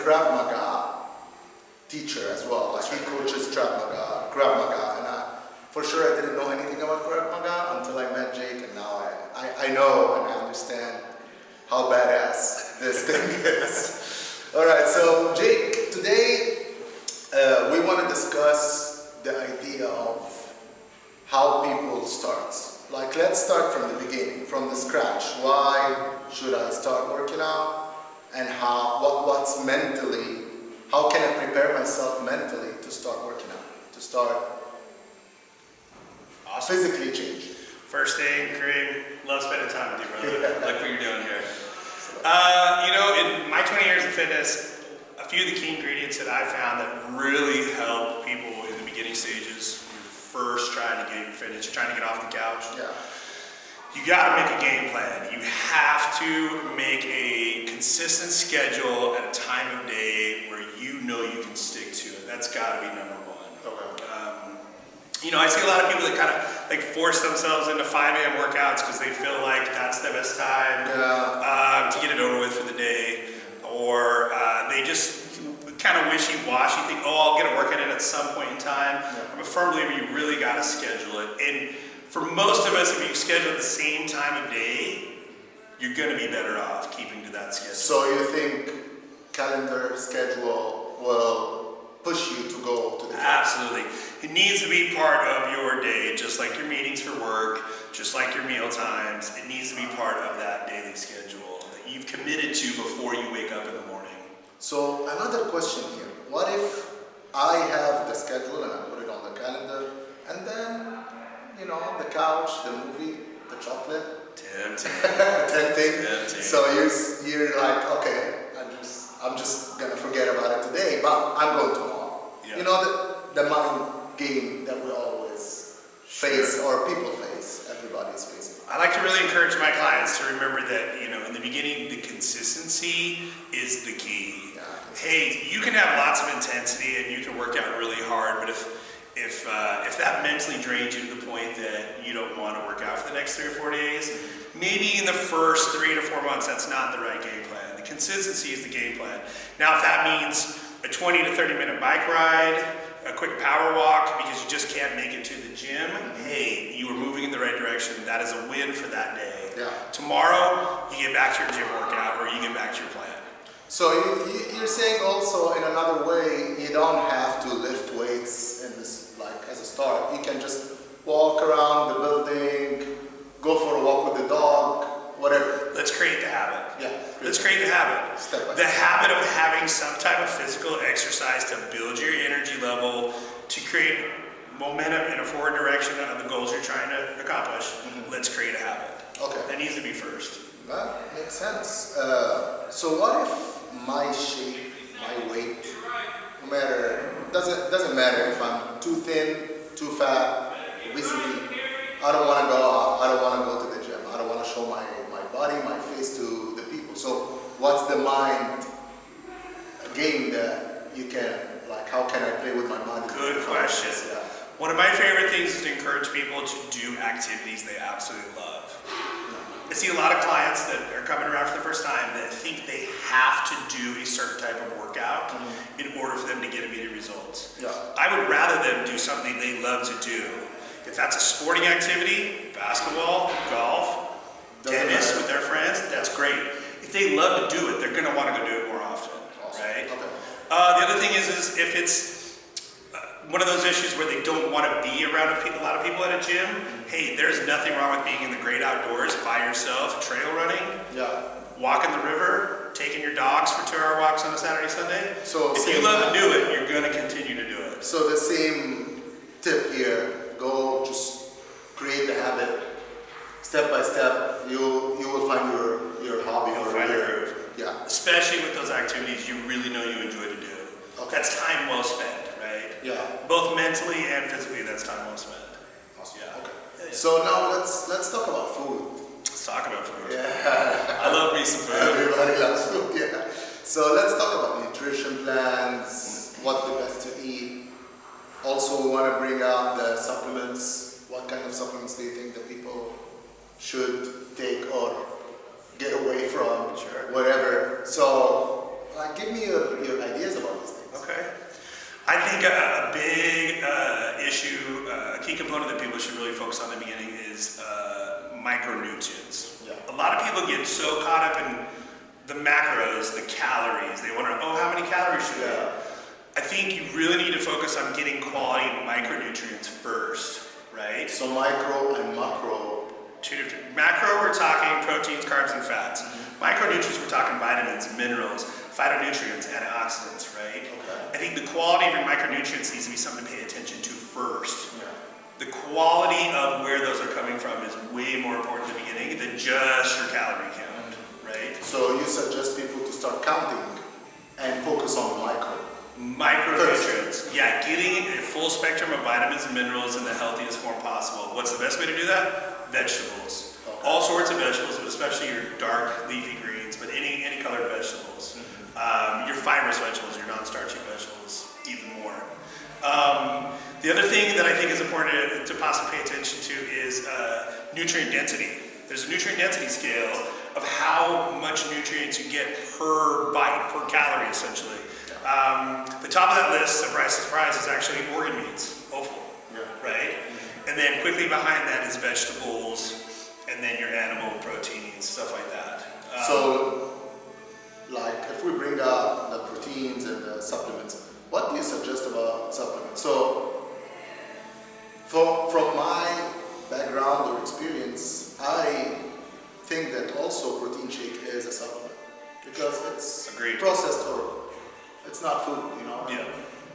Krav Maga teacher as well. Like he coaches Krav Maga, and for sure I didn't know anything about Krav Maga until I met Jake, and now I know and I understand how badass this thing is. All right, so Jake, today we want to discuss the idea of how people start. Like, let's start from the beginning, from the scratch. Why should I start working out? And what's mentally, how can I prepare myself mentally to start working out, to start physically changing? First thing, Kareem, love spending time with you, brother. Yeah. Like what you're doing here. In my 20 years of fitness, a few of the key ingredients that I found that really help people in the beginning stages, when you're first trying to get your fitness, you're trying to get off the couch. Yeah. You got to make a game plan. You have to make a consistent schedule at a time of day where you know you can stick to it. That's got to be number one. Okay. I see a lot of people that kind of like force themselves into 5 a.m. workouts because they feel like that's the best time to get it over with for the day, or they just kind of wishy-washy, think, I'll get a workout in at some point in time. I'm a firm believer you really got to schedule it. And for most of us, if you schedule at the same time of day, you're going to be better off keeping to that schedule. So you think calendar schedule will push you to go to the gym? Absolutely. It needs to be part of your day, just like your meetings for work, just like your meal times. It needs to be part of that daily schedule that you've committed to before you wake up in the morning. So another question here. What if I have the schedule and I put it on the calendar, and then, the couch, the movie, the chocolate? Tempting. So you're like, okay, I'm just gonna forget about it today, but I'm going tomorrow. Yeah. The mind game that we always face, or people face, everybody's facing. I like to really encourage my clients to remember that, in the beginning, the consistency is the key. Yeah, hey, you can have lots of intensity and you can work out really hard, but if that mentally drains you to the point that you don't want to work out for the next 3 or 4 days, maybe in the first 3 to 4 months, that's not the right game plan. The consistency is the game plan. Now, if that means a 20 to 30 minute bike ride, a quick power walk because you just can't make it to the gym, hey, you were moving in the right direction. That is a win for that day. Yeah. Tomorrow, you get back to your gym workout or you get back to your plan. So you're saying also in another way, you don't have to lift weights in this, like as a start. You can just walk around the building, go for a walk with the dog, whatever. Let's create the habit. Yeah. Let's create the habit. Step by the step. habit of having some type of physical exercise to build your energy level, to create momentum in a forward direction of the goals you're trying to accomplish. Mm-hmm. Let's create a habit. Okay. That needs to be first. That makes sense. So what if my shape, my weight, no matter, doesn't matter if I'm too thin, too fat, obesity, I don't want to go out, I don't want to go to the gym, I don't want to show my body, my face to the people. So what's the mind game that you can, like how can I play with my mind? Good question. Yeah. One of my favorite things is to encourage people to do activities they absolutely love. I see a lot of clients that are coming around for the first time that think they have to do a certain type of workout in order for them to get immediate results. Yeah. I would rather them do something they love to do. If that's a sporting activity, basketball, golf, tennis with their friends, that's great. If they love to do it, they're going to want to go do it more often, right? Okay. The other thing is if it's one of those issues where they don't want to be around a lot of people at a gym, hey, there's nothing wrong with being in the great outdoors by yourself, trail running, walking the river, taking your dogs for 2-hour walks on a Saturday, Sunday. So if you love to do it, you're going to continue to do it. So the same tip here, go just create the habit, step by step, you will find your hobby. You'll find your groove. Yeah. Especially with those activities you really know you enjoy to do. Okay. That's time well spent. Yeah. Both mentally and physically, that's time well spent. Awesome. Yeah. Okay. So now let's talk about food. Let's talk about food. Yeah. I love me some food. Everybody loves food. Yeah. So let's talk about nutrition plans. What's the best to eat? Also, we want to bring out the supplements. What kind of supplements do you think that people should take or get away from? Sure. Whatever. So, give me your think a big issue, a key component that people should really focus on in the beginning is micronutrients. Yeah. A lot of people get so caught up in the macros, the calories. They wonder, oh, how many calories should I eat? I think you really need to focus on getting quality micronutrients first, right? So micro and macro. Two different. Macro, we're talking proteins, carbs, and fats. Mm-hmm. Micronutrients, we're talking vitamins, minerals, phytonutrients, antioxidants, right? Okay. I think the quality of your micronutrients needs to be something to pay attention to first. Yeah. The quality of where those are coming from is way more important at the beginning than just your calorie count, right? So you suggest people to start counting and focus on micro. Micronutrients. Yeah, getting a full spectrum of vitamins and minerals in the healthiest form possible. What's the best way to do that? Vegetables. Okay. All sorts of vegetables, but especially your dark leafy greens, but any colored vegetables. Your fibrous vegetables, your non-starchy vegetables, even more. The other thing that I think is important to possibly pay attention to is nutrient density. There's a nutrient density scale of how much nutrients you get per bite, per calorie, essentially. The top of that list, surprise, surprise, is actually organ meats, offal, right? And then quickly behind that is vegetables, and then your animal proteins, stuff like that. So, like, if we bring up the proteins and the supplements, what do you suggest about supplements? So, from my background or experience, I think that also protein shake is a supplement because it's Agreed. processed or it's not food, you know. Yeah.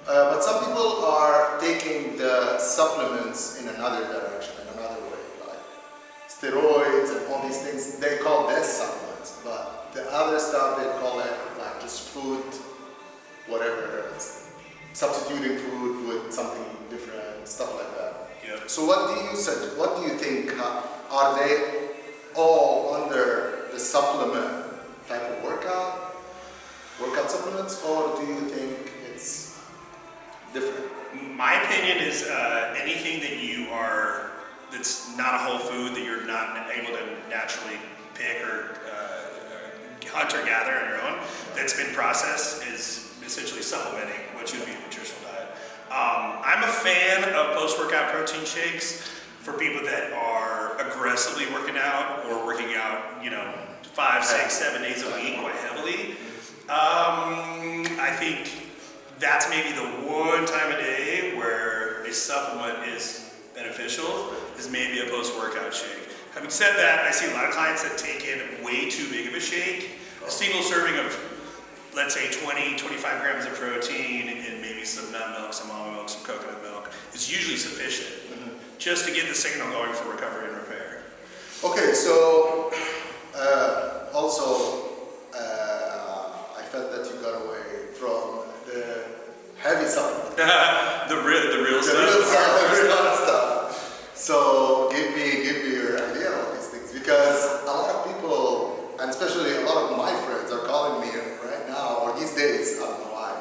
But some people are taking the supplements in another direction, in another way, like steroids and all these things. They call this supplements, but the other stuff they call it like just food, whatever, substituting food with something different, stuff like that. Yep. So what do you suggest? What do you think? Are they all under the supplement type of workout supplements, or do you think it's different? My opinion is anything that's not a whole food that you're not able to naturally pick or hunt or gather on your own, that's been processed, is essentially supplementing what should be a nutritional diet. I'm a fan of post-workout protein shakes for people that are aggressively working out or working out, 5, 6, 7 days a week quite heavily. I think that's maybe the one time a day where a supplement is beneficial, is maybe a post-workout shake. Having said that, I see a lot of clients that take in way too big of a shake. A single serving of, let's say, 20, 25 grams of protein and maybe some nut milk, some almond milk, some coconut milk is usually sufficient just to get the signal going for recovery and repair. Okay, so also I felt that you got away from the heavy supplement. the real stuff. The real stuff. So give me your idea on these things, because a lot of people, and especially a lot of my friends, are calling me right now or these days. I don't know why,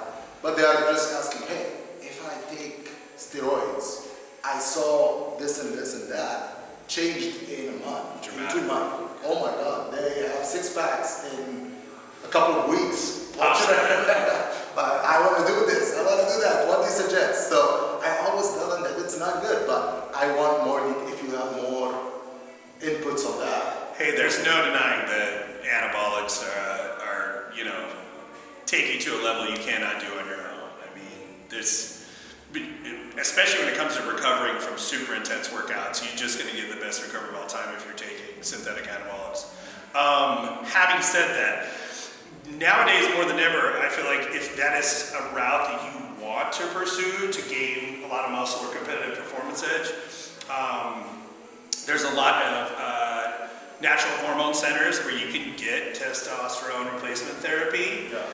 but they are just asking, hey, if I take steroids, I saw this and this and that changed in a month, in 2 months. Oh my God, they have 6 packs in a couple of weeks. What should I do? But I want to do this, I want to do that. What do you suggest? So I always tell them that it's not good, but I want more if you have more inputs on that. Hey, there's no denying that anabolics are take you to a level you cannot do on your own. I mean, especially when it comes to recovering from super intense workouts, you're just going to get the best recovery of all time if you're taking synthetic anabolics. Having said that, nowadays more than ever, I feel like if that is a route that you want to pursue to gain a lot of muscle or competitive performance edge, there's a lot of natural hormone centers where you can get testosterone replacement therapy. Yeah.